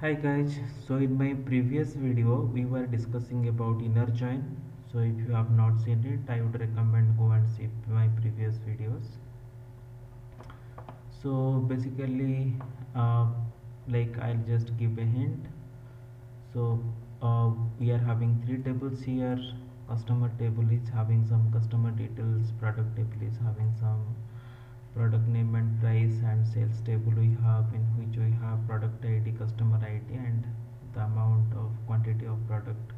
Hi guys, so in my previous video we were discussing about inner join. So if you have not seen it, I would recommend go and see my previous videos. So basically, uh, I'll just give a hint. So we are having three tables here. Customer table is having some customer details, product table is having some product name and price, and sales table we have, in which we have product id, customer id, and the amount of quantity of product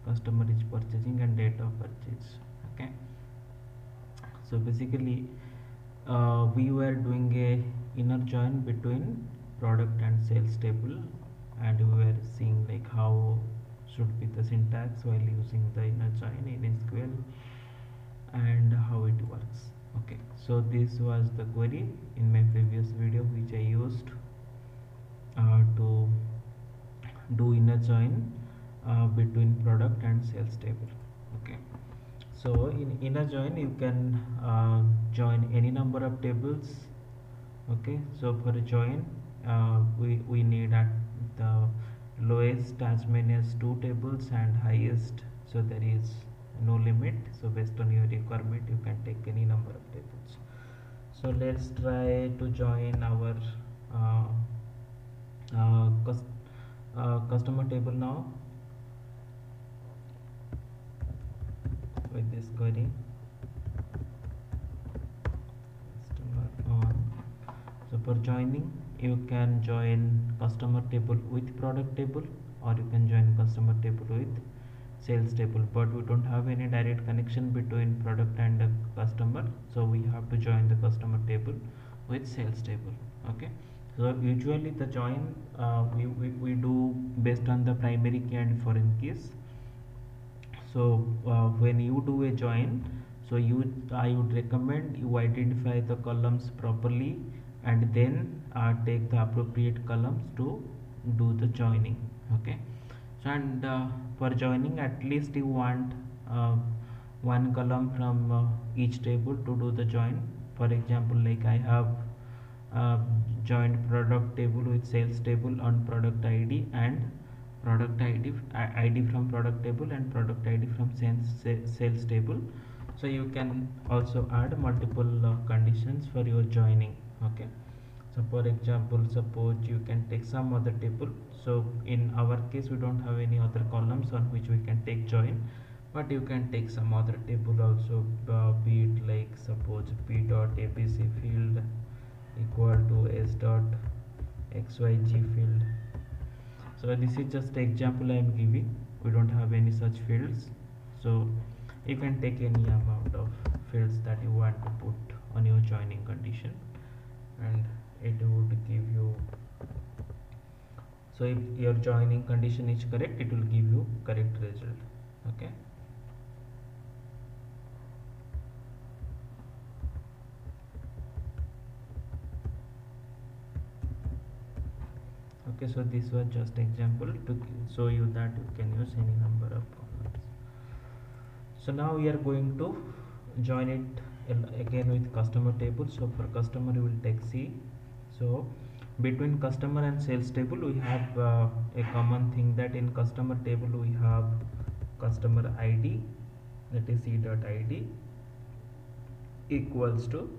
customer is purchasing and date of purchase. Okay, so basically we were doing a inner join between product and sales table, and we were seeing like how should be the syntax while using the inner join in SQL and how it works. Okay, so this was the query in my previous video which I used to do inner join between product and sales table. Okay, so in inner join you can join any number of tables. Okay, so for a join we need at the lowest as many as two tables and highest, so there is no limit. So based on your requirement you can take any number of tables. So let's try to join our uh, uh, customer table now with this query customer on. So for joining you can join customer table with product table, or you can join customer table with sales table, but we don't have any direct connection between product and customer, so we have to join the customer table with sales table. Okay, so usually the join we do based on the primary key and foreign keys. So when you do a join, so I would recommend you identify the columns properly and then take the appropriate columns to do the joining. Okay, so and for joining at least you want one column from each table to do the join. For example, like I have uh, joined product table with sales table on product id, and product id from product table and product id from sales table. So you can also add multiple conditions for your joining. Okay, so for example, suppose you can take some other table. So in our case we don't have any other columns on which we can take join, but you can take some other table also, be it like suppose p dot abc field equal to s dot xyg field. So this is just example I am giving, we don't have any such fields. So you can take any amount of fields that you want to put on your joining condition, and it would give you, so if your joining condition is correct, it will give you correct result. Okay, okay, so this was just example to show you that you can use any number of columns. So now we are going to join it again with customer table. So for customer you will take C. So between customer and sales table we have a common thing, that in customer table we have customer id, that is c dot id equals to,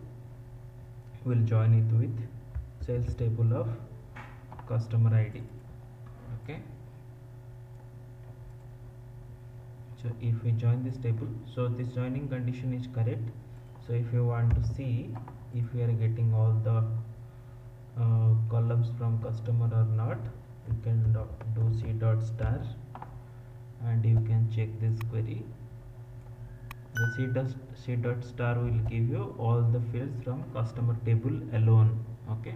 we'll join it with sales table of customer id. Okay, so if we join this table, so this joining condition is correct. So if you want to see if we are getting all the columns from customer or not, you can do c dot star and you can check this query. The c dot star will give you all the fields from customer table alone. Okay,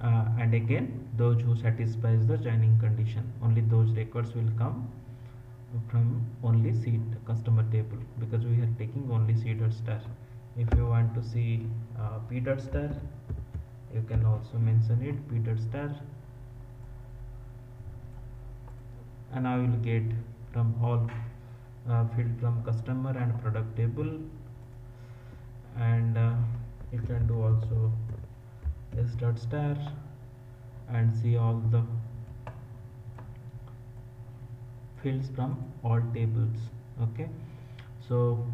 and again those who satisfies the joining condition, only those records will come from only C customer table, because we are taking only c dot star. If you want to see p dot star, you can also mention it p dot star, and I will get from all field from customer and product table. And you can do also s dot star and see all the fields from all tables. Okay, so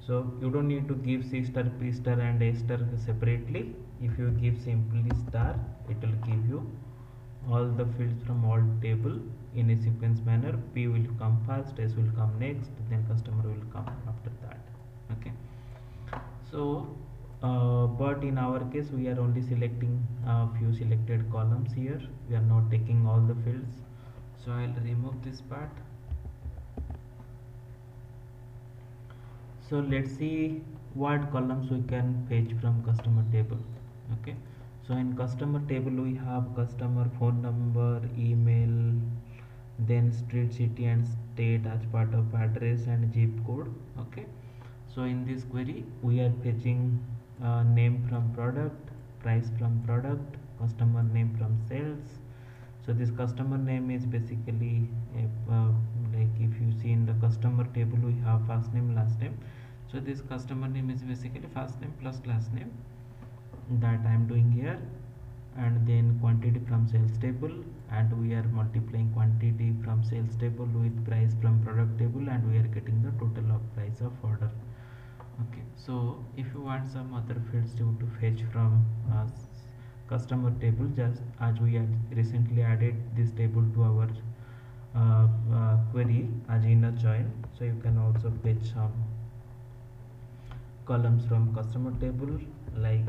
you don't need to give C star, P star and A star separately. If you give simply star, it will give you all the fields from all table in a sequence manner. P will come first, S will come next, then customer will come after that. Okay, so but in our case we are only selecting a few selected columns here. We are not taking all the fields, so I'll remove this part. So let's see what columns we can fetch from customer table. Okay, so in customer table we have customer phone number, email, then street, city and state as part of address and zip code. Okay, so in this query we are fetching name from product, price from product, customer name from sales. So this customer name is basically like if you see in the customer table we have first name, last name. So this customer name is basically first name plus last name that I am doing here, and then quantity from sales table, and we are multiplying quantity from sales table with price from product table, and we are getting the total of price of order. Okay, so if you want some other fields to fetch from customer table, just as we had recently added this table to our query as inner join, so you can also fetch some columns from customer table like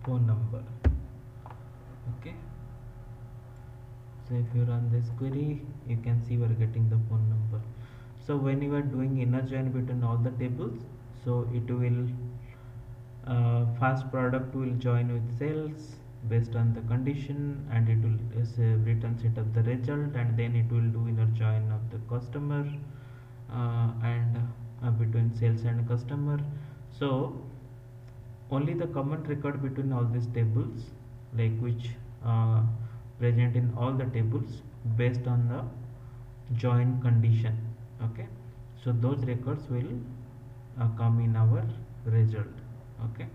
phone number. Okay, so if you run this query, you can see we are getting the phone number. So when you are doing inner join between all the tables, so it will first product will join with sales based on the condition, and it will return set up the result, and then it will do inner join of the customer and between sales and customer. So only the common record between all these tables, like which present in all the tables based on the join condition. Okay, so those records will come in our result. Okay,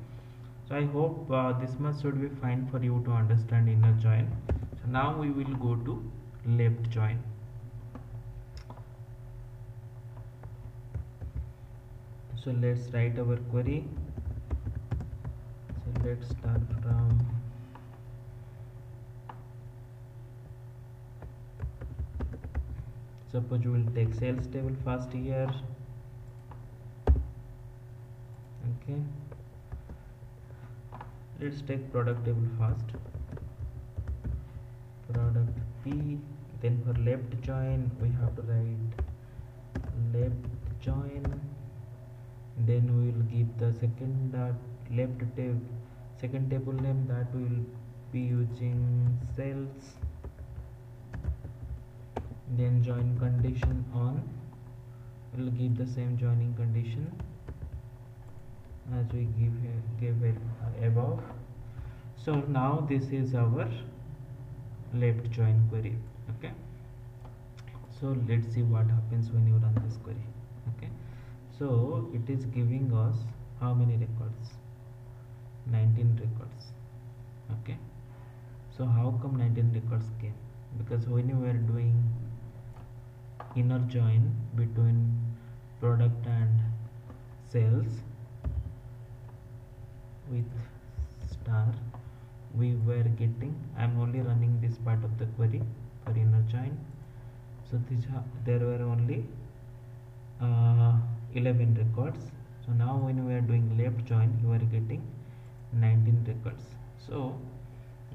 so I hope this much should be fine for you to understand inner join. So now we will go to left join. So let's write our query. So let's start from suppose we will take sales table first here. Okay, let's take product table first, product P. Then for left join we have to write left join, then we will give the second second table name, that we will be using sales, then join condition on, we will give the same joining condition as we gave it above. So now this is our left join query. Okay, so let's see what happens when you run this query. Okay, so it is giving us how many records? 19 records. Okay, so how come 19 records came? Because when you were doing inner join between product and sales with star, we were getting, I am only running this part of the query for inner join. So there were only 11 records. So now when we are doing left join, you are getting 19 records. So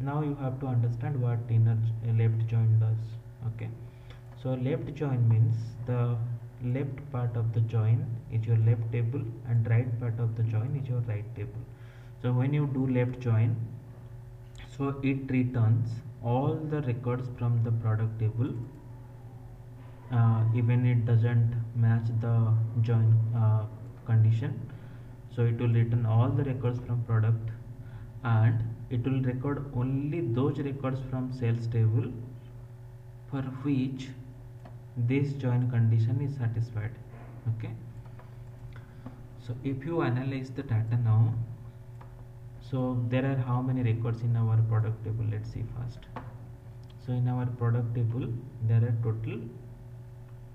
now you have to understand what left join does. Okay, so left join means the left part of the join is your left table and right part of the join is your right table. So when you do left join, so it returns all the records from the product table, even it doesn't match the join condition. So it will return all the records from product, and it will record only those records from sales table for which this join condition is satisfied. Okay, so if you analyze the data now, so there are how many records in our product table? Let's see first. So in our product table there are total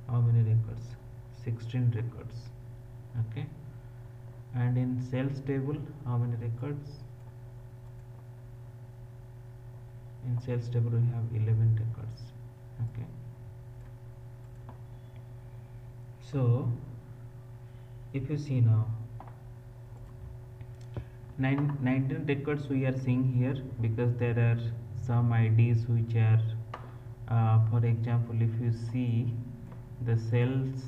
how many records? 16 records. Okay, and in sales table how many records? In sales table we have 11 records. Okay, so if you see now 19 records we are seeing here, because there are some IDs which are for example, if you see the cells,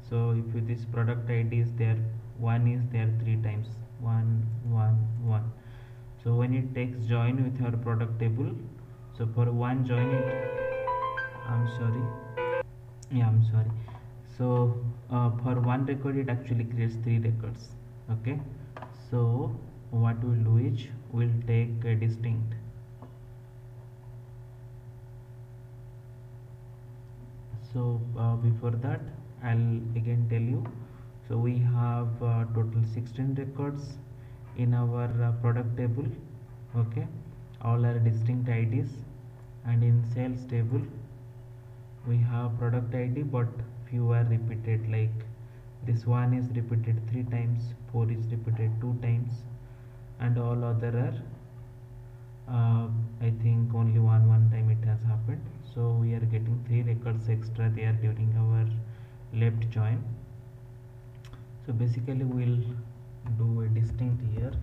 so if you, this product ID is there, one is there 3 times, 1 1 1. So when it takes join with your product table, so for one join it, I'm sorry, yeah, I'm sorry. So for one record it actually creates 3 records. Okay, so what we'll do is we'll take a distinct. So before that I'll again tell you. So we have total 16 records in our product table. Okay, all are distinct IDs, and in sales table we have product ID but few are repeated, like this one is repeated 3 times, 4 is repeated 2 times, and all other are I think only one time it has happened. So we are getting 3 records extra there during our left join. So basically we'll do a distinct here.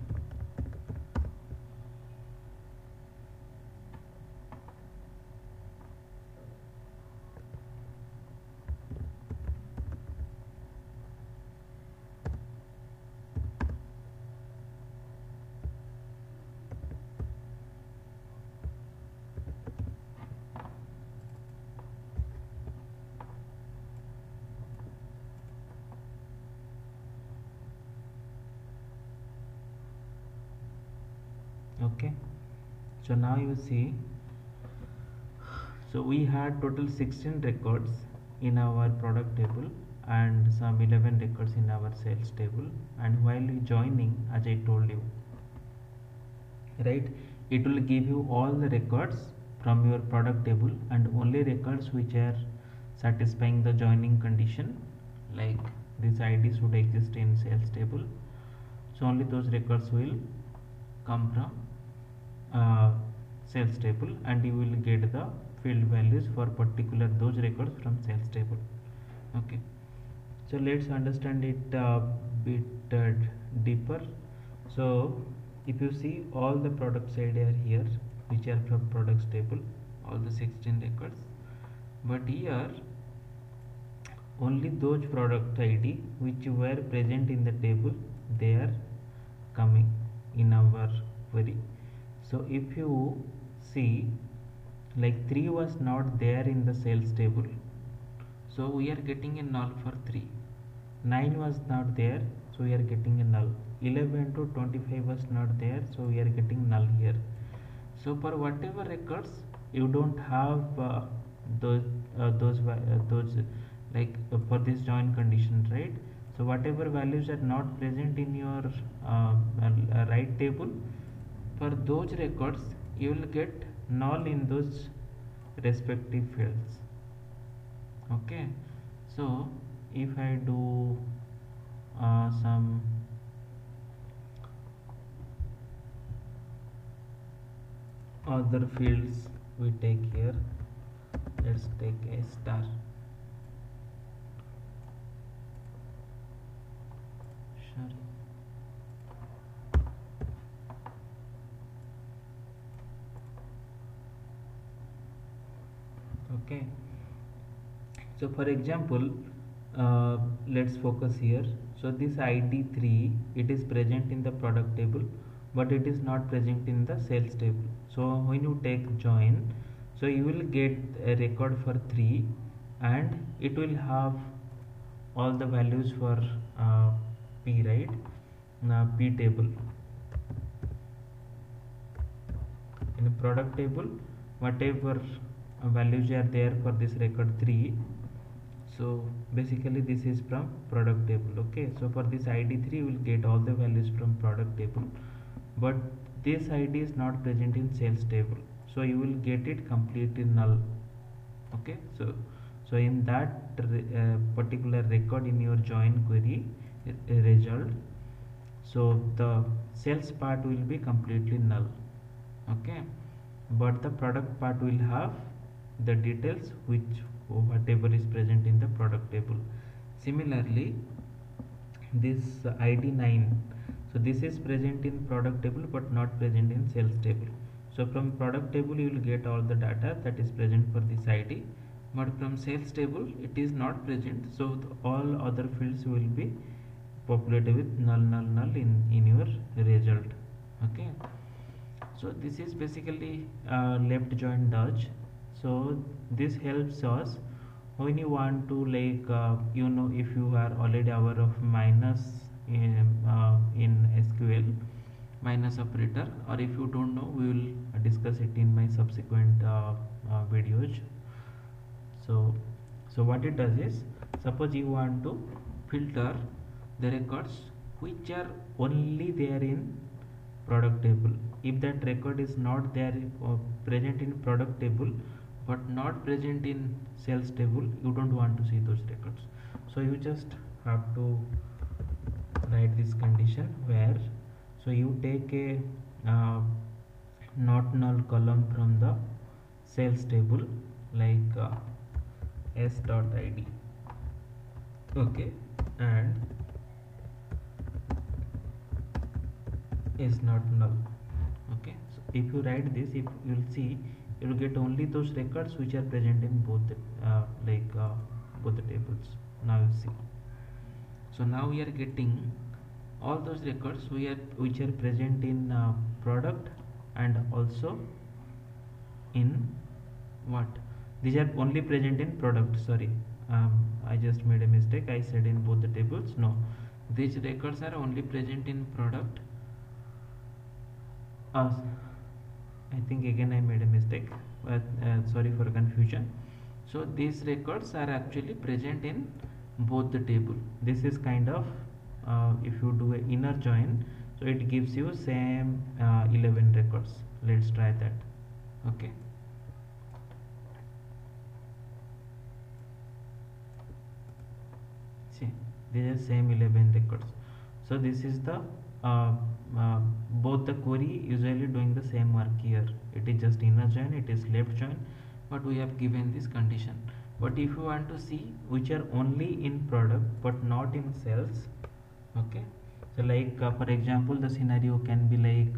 Okay, so now you see, so we had total 16 records in our product table and some 11 records in our sales table, and while joining, as I told you, right, it will give you all the records from your product table and only records which are satisfying the joining condition, like this ID should exist in sales table, so only those records will come from sales table, and you will get the field values for particular those records from sales table. Okay, so let's understand it a bit deeper. So if you see, all the products side are here which are from products table, all the 16 records, but here only those product ID which were present in the table, they are coming in our query. So if you see, like 3 was not there in the sales table, so we are getting a null for 3. 9 was not there, so we are getting a null. 11 to 25 was not there, so we are getting null here. So for whatever records you don't have those like for this join condition, right? So whatever values are not present in your right table, for those records you will get null in those respective fields. Okay, so if I do some other fields, we take here, let's take a star. Sorry. Okay, so for example, let's focus here. So this ID 3, it is present in the product table, but it is not present in the sales table. So when you take join, so you will get a record for 3 and it will have all the values for P, right? P table. In the product table, whatever values are there for this record 3, so basically this is from product table. Okay, so for this ID 3 we will get all the values from product table, but this ID is not present in sales table. so you will get it completely null. Okay, so in that particular record in your join query result, so the sales part will be completely null. Okay, but the product part will have the details which whatever is present in the product table. Similarly, this id 9, so this is present in product table but not present in sales table. So from product table you will get all the data that is present for this id, but from sales table it is not present, so all other fields will be populated with null null null in your result. Okay, so this is basically left join does. So this helps us when you want to like if you are already aware of minus in SQL, minus operator, or if you don't know, we will discuss it in my subsequent videos. So what it does is, suppose you want to filter the records which are only there in product table. If that record is not there present in product table but not present in sales table, you don't want to see those records. So you just have to write this condition where, so you take a not null column from the sales table like s.id. okay, and is not null. Okay, so if you write this, if you will see, you will get only those records which are present in both the both the tables. Now you see, so now we are getting all those records which are present in product and also in what, these are only present in product. Sorry, I just made a mistake, I said in both the tables. No, these records are only present in product. I think again I made a mistake, but sorry for confusion. So these records are actually present in both the table. This is kind of if you do an inner join, so it gives you same 11 records. Let's try that. Okay, see, these are same 11 records. So this is the both the query usually doing the same work here. It is just inner join, it is left join, but we have given this condition. But if you want to see which are only in product but not in sales, okay, so like for example the scenario can be like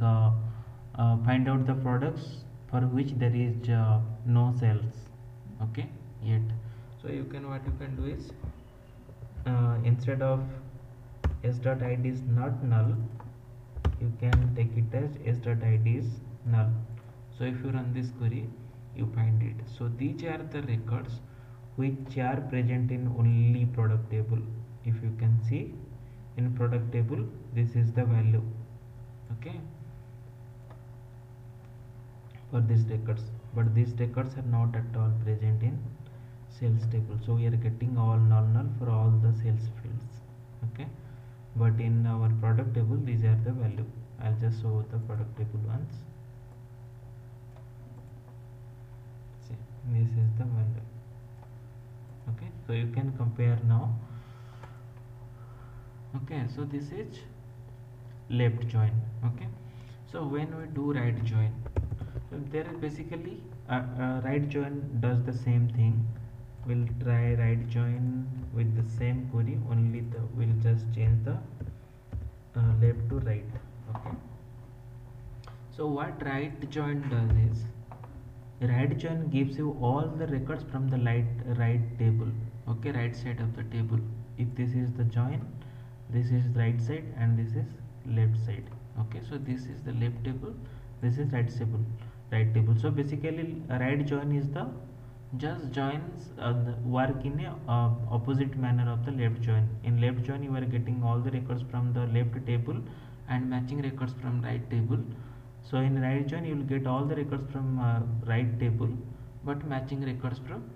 find out the products for which there is no sales, okay, yet. So you can, what you can do is instead of s.id is not null, you can take it as s.id is null. So if you run this query, you find it. So these are the records which are present in only product table. If you can see in product table, this is the value, okay, for these records, but these records are not at all present in sales table. So we are getting all null null for all the sales fields. Okay, but in our product table these are the value. I'll just show the product table once. See, this is the value. Okay, so you can compare now. Okay, so this is left join. Okay, so when we do right join, so there is basically right join does the same thing. We'll try right join with the same query, only we'll just change the left to right. Okay, so what right join does is, right join gives you all the records from the right table, okay, right side of the table. If this is the join, this is right side and this is left side. Okay, so this is the left table, this is right table. So basically right join is the just joins the work in a opposite manner of the left join. In left join you are getting all the records from the left table and matching records from right table. So in right join you will get all the records from right table but matching records from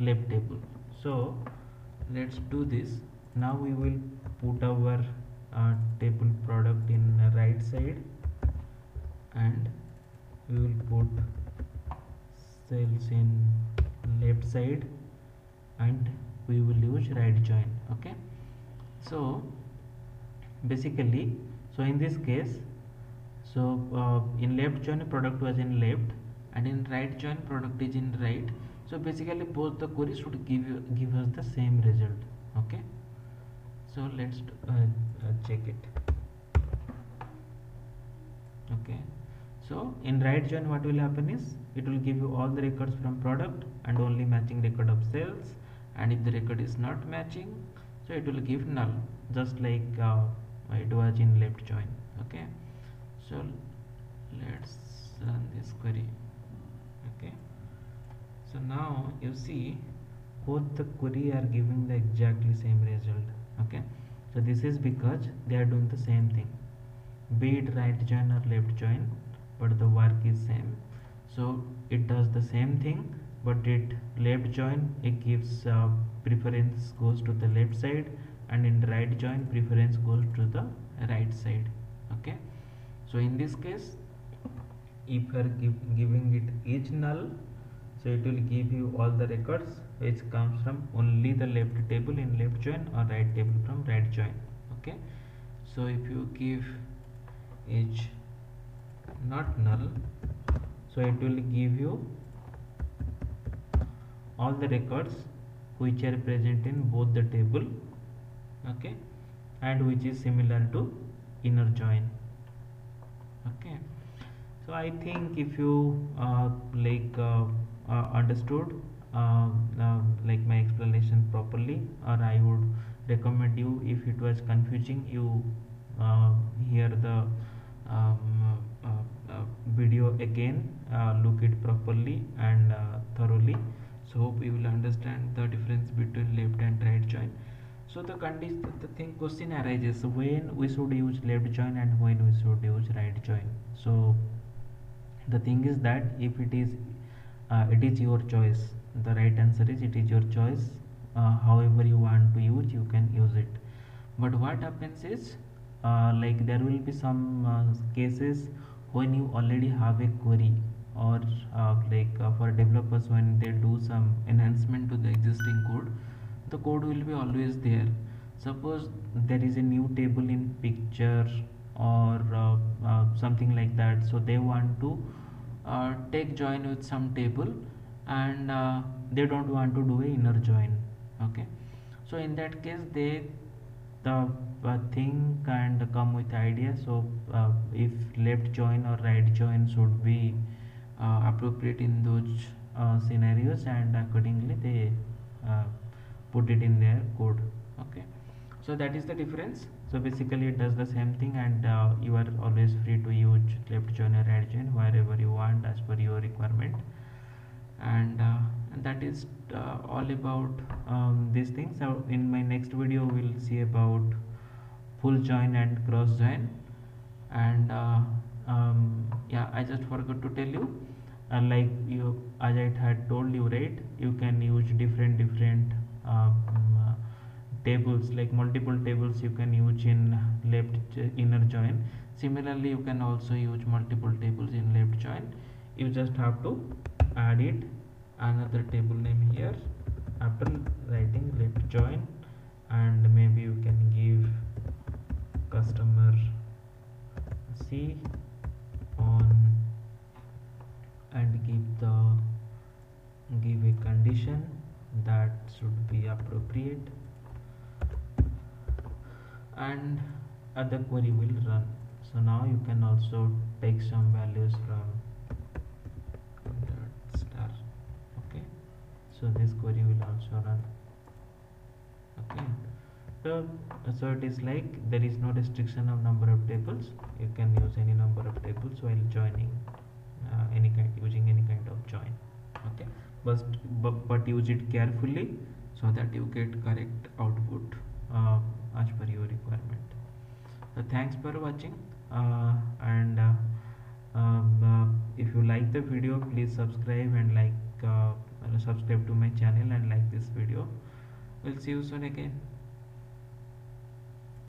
left table. So let's do this. Now we will put our table product in right side and we will put cells in left side and we will use right join. Okay, so basically, so in this case, so in left join product was in left and in right join product is in right. So basically both the queries should give us the same result. Okay, so let's check it. Okay, so in right join what will happen is it will give you all the records from product and only matching record of sales, and if the record is not matching, so it will give null, just like it was in left join. Okay, so let's run this query. Okay, so now you see both the query are giving the exactly same result. Okay, so this is because they are doing the same thing, be it right join or left join, but the work is same. So it does the same thing, but it left join it gives preference goes to the left side, and in right join preference goes to the right side. Okay, so in this case, if you are giving it each null, so it will give you all the records which comes from only the left table in left join or right table from right join. Okay, so if you give each not null, so it will give you all the records which are present in both the table. Okay, and which is similar to inner join. Okay, so I think if you understood like my explanation properly, or I would recommend you, if it was confusing, you hear the video again, look it properly and thoroughly. So hope you will understand the difference between left and right join. So the question arises when we should use left join and when we should use right join. So the thing is that if it is your choice, the right answer is it is your choice. However you want to use, you can use it. But what happens is like there will be some cases when you already have a query, or for developers, when they do some enhancement to the existing code, the code will be always there. Suppose there is a new table in picture or something like that, so they want to take join with some table, and they don't want to do a inner join. Okay, so in that case the thing can come with idea. So if left join or right join should be appropriate in those scenarios, and accordingly they put it in their code. Okay, so that is the difference. So basically it does the same thing, and you are always free to use left join or right join wherever you want as per your requirement. And that is all about these things. So in my next video we'll see about full join and cross join. And yeah, I just forgot to tell you, like you, as I had told you, right, you can use different tables, like multiple tables you can use in left inner join. Similarly, you can also use multiple tables in left join. You just have to add it another table name here after writing left join, and maybe you can give customer C on and give a condition that should be appropriate, and other query will run. So now you can also take some values from star. Okay, so this query will also run. Okay, so it is like there is no restriction of number of tables. You can use any number of tables while joining using any kind of join. Okay, but use it carefully so that you get correct output as per your requirement. So thanks for watching, and if you like the video, please subscribe and subscribe to my channel and like this video. We'll see you soon again.